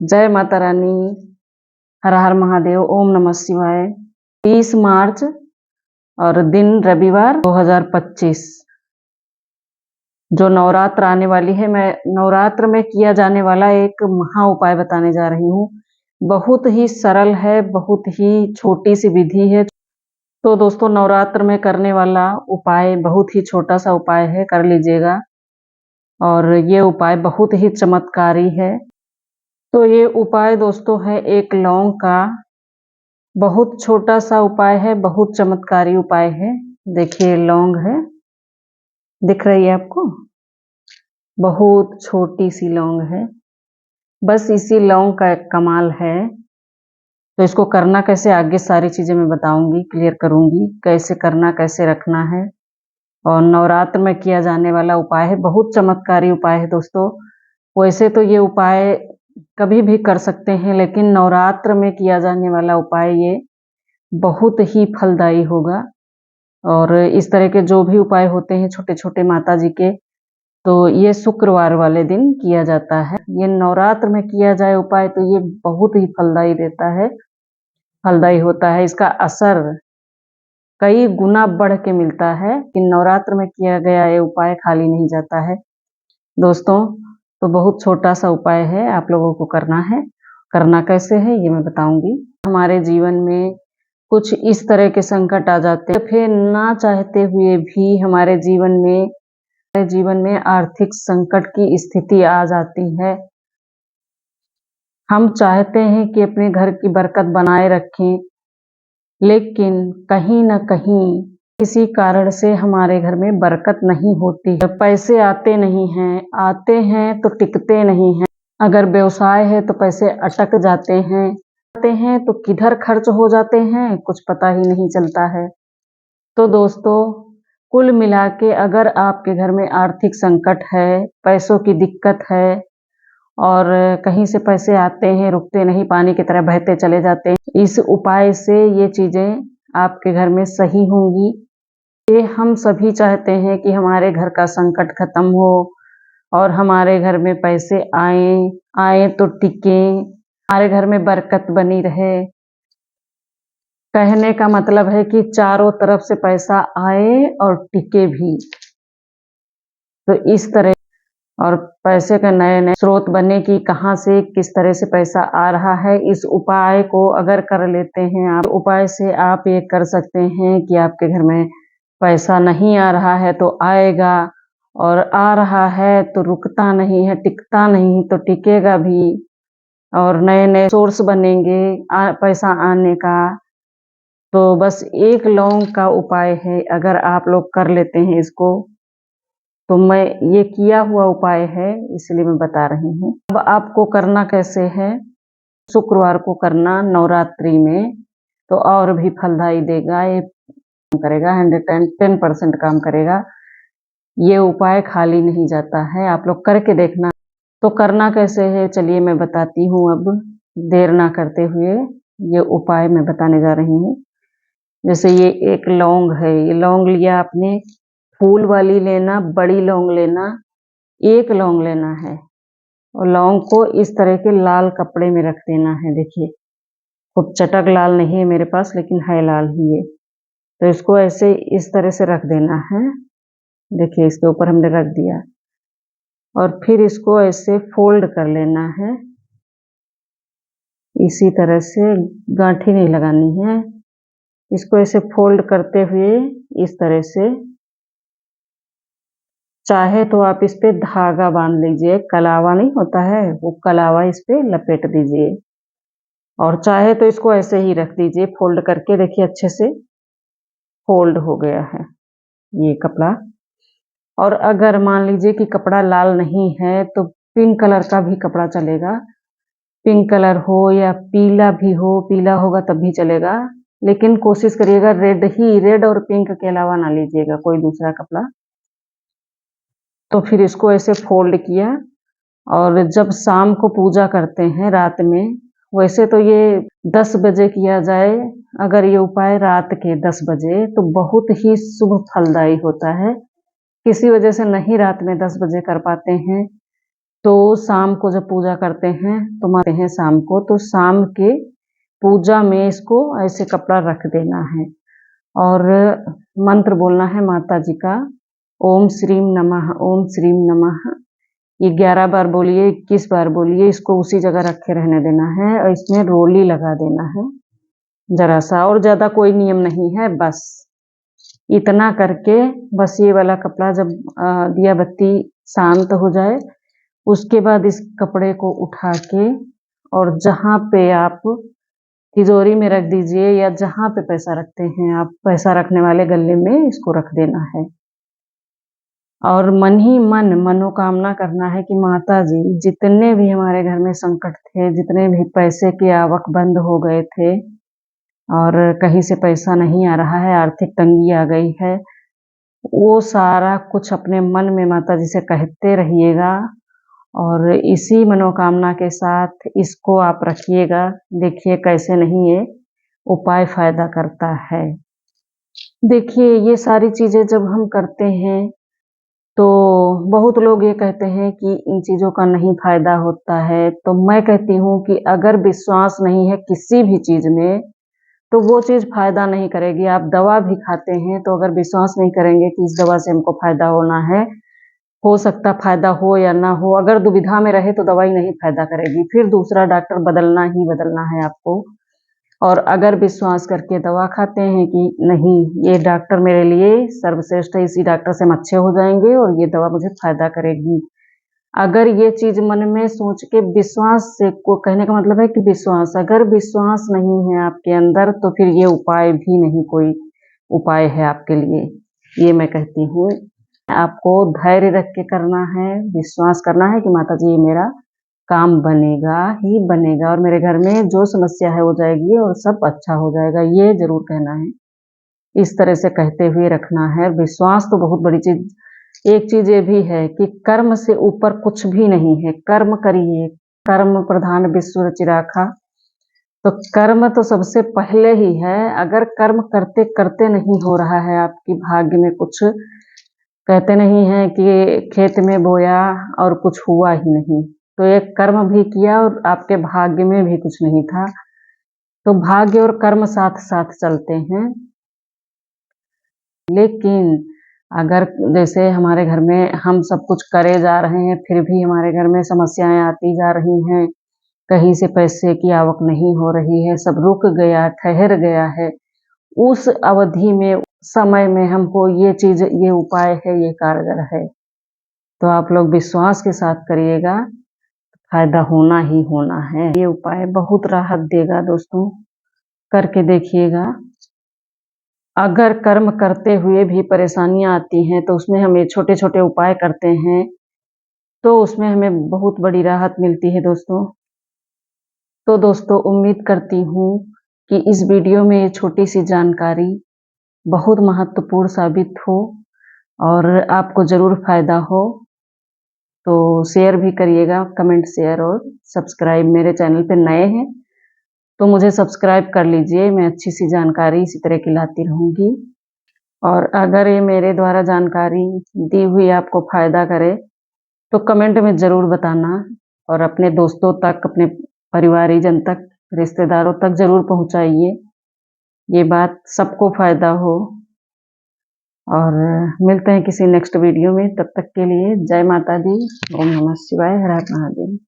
जय माता रानी। हर हर महादेव। ओम नमः शिवाय। 30 मार्च और दिन रविवार 2025। जो नवरात्र आने वाली है, मैं नवरात्र में किया जाने वाला एक महा उपाय बताने जा रही हूँ। बहुत ही सरल है, बहुत ही छोटी सी विधि है। तो दोस्तों, नवरात्र में करने वाला उपाय बहुत ही छोटा सा उपाय है, कर लीजिएगा। और ये उपाय बहुत ही चमत्कारी है। तो ये उपाय दोस्तों है एक लौंग का। बहुत छोटा सा उपाय है, बहुत चमत्कारी उपाय है। देखिए लौंग है, दिख रही है आपको? बहुत छोटी सी लौंग है। बस इसी लौंग का एक कमाल है। तो इसको करना कैसे, आगे सारी चीजें मैं बताऊंगी, क्लियर करूंगी कैसे करना, कैसे रखना है। और नवरात्र में किया जाने वाला उपाय है, बहुत चमत्कारी उपाय है दोस्तों। वैसे तो ये उपाय कभी भी कर सकते हैं, लेकिन नवरात्र में किया जाने वाला उपाय ये बहुत ही फलदायी होगा। और इस तरह के जो भी उपाय होते हैं छोटे छोटे माता जी के, तो ये शुक्रवार वाले दिन किया जाता है। ये नवरात्र में किया जाए उपाय तो ये बहुत ही फलदायी देता है, फलदायी होता है। इसका असर कई गुना बढ़ के मिलता है कि नवरात्र में किया गया ये उपाय खाली नहीं जाता है दोस्तों। तो बहुत छोटा सा उपाय है, आप लोगों को करना है। करना कैसे है ये मैं बताऊंगी। हमारे जीवन में कुछ इस तरह के संकट आ जाते हैं, फिर ना चाहते हुए भी हमारे जीवन में आर्थिक संकट की स्थिति आ जाती है। हम चाहते हैं कि अपने घर की बरकत बनाए रखें, लेकिन कहीं ना कहीं किसी कारण से हमारे घर में बरकत नहीं होती है। पैसे आते नहीं हैं, आते हैं तो टिकते नहीं हैं। अगर व्यवसाय है तो पैसे अटक जाते हैं तो किधर खर्च हो जाते हैं कुछ पता ही नहीं चलता है। तो दोस्तों, कुल मिला के अगर आपके घर में आर्थिक संकट है, पैसों की दिक्कत है और कहीं से पैसे आते हैं रुकते नहीं, पानी की तरह बहते चले जाते हैं, इस उपाय से ये चीजें आपके घर में सही होंगी। ये हम सभी चाहते हैं कि हमारे घर का संकट खत्म हो और हमारे घर में पैसे आए तो टिके, हमारे घर में बरकत बनी रहे। कहने का मतलब है कि चारों तरफ से पैसा आए और टिके भी। तो इस तरह और पैसे का नए नए स्रोत बने कि कहाँ से किस तरह से पैसा आ रहा है। इस उपाय को अगर कर लेते हैं आप, उपाय से आप ये कर सकते हैं कि आपके घर में पैसा नहीं आ रहा है तो आएगा, और आ रहा है तो रुकता नहीं है, टिकता नहीं तो टिकेगा भी, और नए नए सोर्स बनेंगे पैसा आने का। तो बस एक लौंग का उपाय है, अगर आप लोग कर लेते हैं इसको, तो मैं ये किया हुआ उपाय है इसलिए मैं बता रही हूँ। अब आपको करना कैसे है, शुक्रवार को करना नवरात्रि में, तो और भी फलदायी देगा। ये करेगा 110% काम करेगा। ये उपाय खाली नहीं जाता है, आप लोग करके देखना। तो करना कैसे है चलिए मैं बताती हूँ। अब देर ना करते हुए ये उपाय मैं बताने जा रही हूँ। जैसे ये एक लौंग है, ये लौंग लिया आपने, फूल वाली लेना, बड़ी लौंग लेना, एक लौंग लेना है। और लौंग को इस तरह के लाल कपड़े में रख देना है। देखिए खूब चटक लाल नहीं है मेरे पास, लेकिन है लाल ही है। तो इसको ऐसे इस तरह से रख देना है। देखिए इसके ऊपर हमने रख दिया, और फिर इसको ऐसे फोल्ड कर लेना है। इसी तरह से, गांठी नहीं लगानी है। इसको ऐसे फोल्ड करते हुए इस तरह से, चाहे तो आप इस पे धागा बांध लीजिए, कलावा नहीं होता है वो कलावा इस पे लपेट दीजिए, और चाहे तो इसको ऐसे ही रख दीजिए फोल्ड करके। देखिए अच्छे से फोल्ड हो गया है ये कपड़ा। और अगर मान लीजिए कि कपड़ा लाल नहीं है तो पिंक कलर का भी कपड़ा चलेगा। पिंक कलर हो या पीला भी हो, पीला होगा तब भी चलेगा, लेकिन कोशिश करिएगा रेड ही, रेड और पिंक के अलावा ना लीजिएगा कोई दूसरा कपड़ा। तो फिर इसको ऐसे फोल्ड किया, और जब शाम को पूजा करते हैं रात में, वैसे तो ये 10 बजे किया जाए, अगर ये उपाय रात के 10 बजे तो बहुत ही शुभ फलदायी होता है। किसी वजह से नहीं रात में 10 बजे कर पाते हैं तो शाम को जब पूजा करते हैं तो मानते हैं शाम को, तो शाम के पूजा में इसको ऐसे कपड़ा रख देना है और मंत्र बोलना है माता जी का, ओम श्रीम नमः, ओम श्रीम नमः। ये 11 बार बोलिए, 21 बार बोलिए, इसको उसी जगह रखे रहने देना है और इसमें रोली लगा देना है जरा सा, और ज्यादा कोई नियम नहीं है, बस इतना करके बस ये वाला कपड़ा जब दिया बत्ती शांत हो जाए उसके बाद इस कपड़े को उठा के और जहाँ पे आप तिजोरी में रख दीजिए या जहाँ पे पैसा रखते हैं आप, पैसा रखने वाले गल्ले में इसको रख देना है और मन ही मन मनोकामना करना है कि माता जी जितने भी हमारे घर में संकट थे, जितने भी पैसे की आवक बंद हो गए थे और कहीं से पैसा नहीं आ रहा है, आर्थिक तंगी आ गई है, वो सारा कुछ अपने मन में माता जी से कहते रहिएगा और इसी मनोकामना के साथ इसको आप रखिएगा। देखिए कैसे नहीं ये उपाय फायदा करता है। देखिए ये सारी चीजें जब हम करते हैं तो बहुत लोग ये कहते हैं कि इन चीजों का नहीं फायदा होता है, तो मैं कहती हूँ कि अगर विश्वास नहीं है किसी भी चीज में तो वो चीज फायदा नहीं करेगी। आप दवा भी खाते हैं तो अगर विश्वास नहीं करेंगे कि इस दवा से हमको फायदा होना है, हो सकता फायदा हो या ना हो, अगर दुविधा में रहे तो दवाई नहीं फायदा करेगी, फिर दूसरा डॉक्टर बदलना ही बदलना है आपको। और अगर विश्वास करके दवा खाते हैं कि नहीं ये डॉक्टर मेरे लिए सर्वश्रेष्ठ है, इसी डॉक्टर से हम अच्छे हो जाएंगे और ये दवा मुझे फायदा करेगी, अगर ये चीज मन में सोच के विश्वास से को कहने का मतलब है कि विश्वास, अगर विश्वास नहीं है आपके अंदर तो फिर ये उपाय भी नहीं कोई उपाय है आपके लिए। ये मैं कहती हूँ आपको धैर्य रख के करना है, विश्वास करना है कि माता जी ये मेरा काम बनेगा ही बनेगा और मेरे घर में जो समस्या है हो जाएगी और सब अच्छा हो जाएगा, ये जरूर कहना है। इस तरह से कहते हुए रखना है। विश्वास तो बहुत बड़ी चीज। एक चीज ये भी है कि कर्म से ऊपर कुछ भी नहीं है, कर्म करिए, कर्म प्रधान विश्व रचिराखा, तो कर्म तो सबसे पहले ही है। अगर कर्म करते करते नहीं हो रहा है आपकी भाग्य में कुछ, कहते नहीं है कि खेत में बोया और कुछ हुआ ही नहीं, तो एक कर्म भी किया और आपके भाग्य में भी कुछ नहीं था, तो भाग्य और कर्म साथ साथ चलते हैं। लेकिन अगर जैसे हमारे घर में हम सब कुछ करे जा रहे हैं फिर भी हमारे घर में समस्याएं आती जा रही हैं, कहीं से पैसे की आवक नहीं हो रही है, सब रुक गया, ठहर गया है, उस अवधि में समय में हमको ये चीज, ये उपाय है, ये कारगर है, तो आप लोग विश्वास के साथ करिएगा, फायदा होना ही होना है। ये उपाय बहुत राहत देगा दोस्तों, करके देखिएगा। अगर कर्म करते हुए भी परेशानियां आती हैं तो उसमें हम ये छोटे छोटे उपाय करते हैं तो उसमें हमें बहुत बड़ी राहत मिलती है दोस्तों। तो दोस्तों उम्मीद करती हूँ कि इस वीडियो में ये छोटी सी जानकारी बहुत महत्वपूर्ण साबित हो और आपको जरूर फायदा हो, तो शेयर भी करिएगा, कमेंट शेयर और सब्सक्राइब। मेरे चैनल पे नए हैं तो मुझे सब्सक्राइब कर लीजिए, मैं अच्छी सी जानकारी इसी तरह की लाती रहूँगी। और अगर ये मेरे द्वारा जानकारी दी हुई आपको फायदा करे तो कमेंट में ज़रूर बताना और अपने दोस्तों तक, अपने परिवारीजन तक, रिश्तेदारों तक ज़रूर पहुँचाइए, ये बात सबको फायदा हो। और मिलते हैं किसी नेक्स्ट वीडियो में, तब तक के लिए जय माता दी, ओम नमः शिवाय, हर हर महादेव।